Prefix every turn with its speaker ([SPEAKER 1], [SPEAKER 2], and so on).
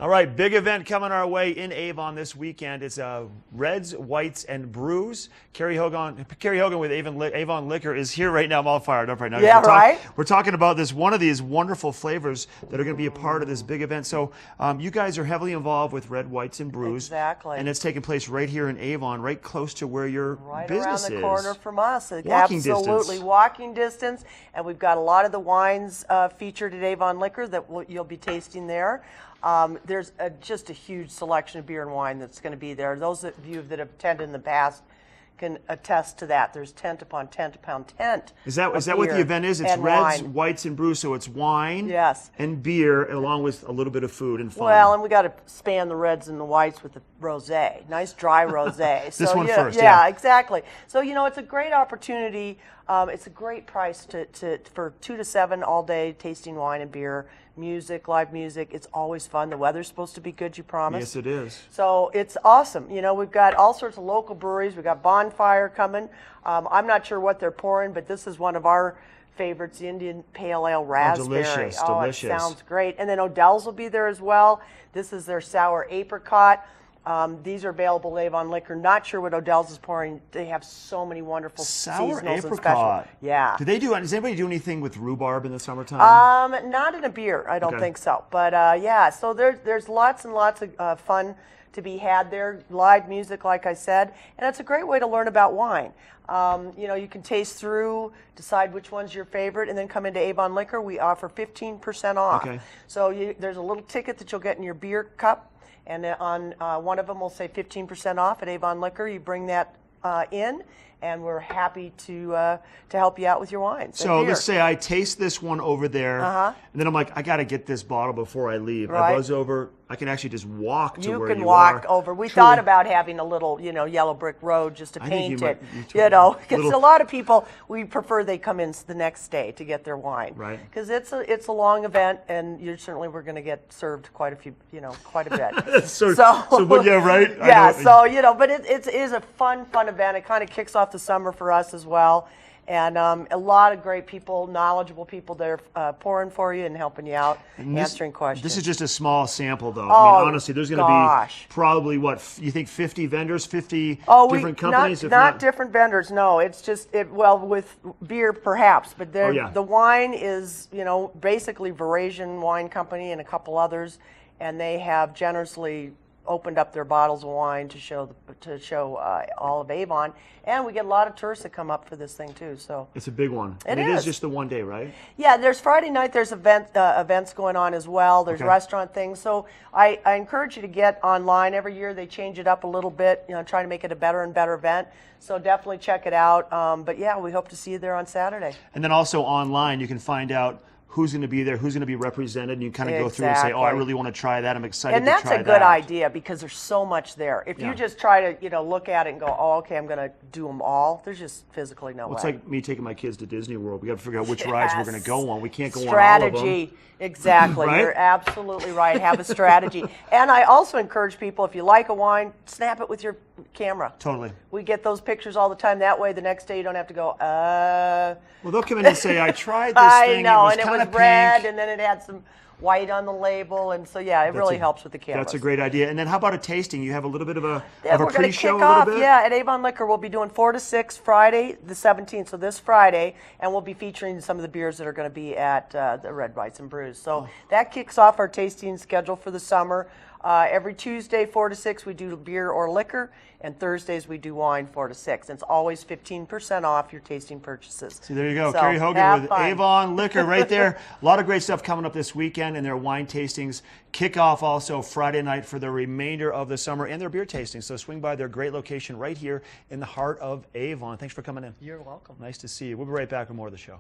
[SPEAKER 1] All right, big event coming our way in Avon this weekend. It's Reds, Whites, and Brews. Cary Hogan with Avon Liquor is here right now. I'm all fired up right now.
[SPEAKER 2] Yeah, right?
[SPEAKER 1] We're talking about one of these wonderful flavors that are going to be a part of this big event. So you guys are heavily involved with Red, Whites, and Brews.
[SPEAKER 2] Exactly.
[SPEAKER 1] And it's taking place right here in Avon, right close to where your business is.
[SPEAKER 2] Right around the corner from us.
[SPEAKER 1] Walking distance.
[SPEAKER 2] Absolutely, walking distance. And we've got a lot of the wines featured at Avon Liquor that you'll be tasting there. There's just a huge selection of beer and wine that's going to be there. Those of you that have attended in the past can attest to that. There's tent upon tent upon tent.
[SPEAKER 1] Is that what the event is? It's Reds, Whites, and Brews, so it's wine and beer along with a little bit of food and fun.
[SPEAKER 2] Well, and we got to span the Reds and the Whites with the rosé. Nice dry rosé.
[SPEAKER 1] This one first.
[SPEAKER 2] Yeah, exactly. So, it's a great opportunity. It's a great price for 2 to 7 all day tasting wine and beer. Music, live music. It's always fun. The weather's supposed to be good, you promise.
[SPEAKER 1] Yes, it is.
[SPEAKER 2] So it's awesome. We've got all sorts of local breweries. We've got Bonfire coming. I'm not sure what they're pouring, but this is one of our favorites, the Indian Pale Ale Raspberry.
[SPEAKER 1] Delicious, delicious.
[SPEAKER 2] It sounds great. And then Odell's will be there as well. This is their sour apricot. These are available at Avon Liquor. Not sure what Odell's is pouring. They have so many wonderful
[SPEAKER 1] sour
[SPEAKER 2] seasonals
[SPEAKER 1] apricot.
[SPEAKER 2] And special. Yeah.
[SPEAKER 1] Does anybody do anything with rhubarb in the summertime?
[SPEAKER 2] Not in a beer. I don't think so. But yeah, so there's lots and lots of fun to be had there. Live music, like I said, and it's a great way to learn about wine. You can taste through, decide which one's your favorite, and then come into Avon Liquor. We offer 15% off.
[SPEAKER 1] Okay.
[SPEAKER 2] So there's a little ticket that you'll get in your beer cup. And on one of them, we'll say 15% off at Avon Liquor. You bring that in, and we're happy to help you out with your wines.
[SPEAKER 1] So let's say I taste this one over there, and then I'm like, I got to get this bottle before I leave. I buzz over. I can actually just walk to where you are.
[SPEAKER 2] You can walk over. We thought about having a little, yellow brick road just to paint it. Because a lot of people, we prefer they come in the next day to get their wine.
[SPEAKER 1] Right.
[SPEAKER 2] Because it's a long event, and we're going to get served quite a bit.
[SPEAKER 1] So yeah, right.
[SPEAKER 2] Yeah. But it is a fun event. It kind of kicks off the summer for us as well. And a lot of great people, knowledgeable people there pouring for you and helping you out, answering questions.
[SPEAKER 1] This is just a small sample, though. I mean, honestly, there's going to be probably, you think 50 vendors, 50 different companies?
[SPEAKER 2] Not different vendors, no. It's just, with beer perhaps, but the wine is, basically Eurasian Wine Company and a couple others, and they have generously opened up their bottles of wine to show all of Avon, and we get a lot of tourists that come up for this thing too. So
[SPEAKER 1] it's a big one. It is just the one day, right? Yeah,
[SPEAKER 2] there's Friday night. There's events going on as well. There's restaurant things. So I encourage you to get online. Every year they change it up a little bit, trying to make it a better and better event. So definitely check it out. But yeah, we hope to see you there on Saturday.
[SPEAKER 1] And then also online, you can find out who's going to be there, who's going to be represented, and you kind of go through and say, I really want to try that. I'm excited to try that.
[SPEAKER 2] And that's a good idea because there's so much there. If you just try to, look at it and go, okay, I'm going to do them all, there's just physically no way.
[SPEAKER 1] It's like me taking my kids to Disney World. We got to figure out which rides we're going to go on. We can't go on all of them.
[SPEAKER 2] Strategy. Exactly. Right? You're absolutely right. Have a strategy. And I also encourage people, if you like a wine, snap it with your camera.
[SPEAKER 1] Totally.
[SPEAKER 2] We get those pictures all the time. That way, the next day you don't have to go,
[SPEAKER 1] Well, they'll come in and say, I tried this thing.
[SPEAKER 2] I know,
[SPEAKER 1] it
[SPEAKER 2] was
[SPEAKER 1] pink.
[SPEAKER 2] red, and then it had some white on the label, and so it really helps with the cameras.
[SPEAKER 1] That's a great idea. And then how about a tasting? You have a little bit of a
[SPEAKER 2] We're
[SPEAKER 1] pre-show
[SPEAKER 2] going to kick off, at Avon Liquor. We'll be doing 4 to 6 Friday, the 17th, so this Friday, and we'll be featuring some of the beers that are going to be at the Red, Whites, and Brews. So that kicks off our tasting schedule for the summer. Every Tuesday, 4 to 6, we do beer or liquor, and Thursdays we do wine, 4 to 6. And it's always 15% off your tasting purchases.
[SPEAKER 1] See, there you go. Cary Hogan with Avon Liquor right there. A lot of great stuff coming up this weekend, and their wine tastings kick off also Friday night for the remainder of the summer, and their beer tastings. So swing by their great location right here in the heart of Avon. Thanks for coming in.
[SPEAKER 2] You're welcome.
[SPEAKER 1] Nice to see you. We'll be right back with more of the show.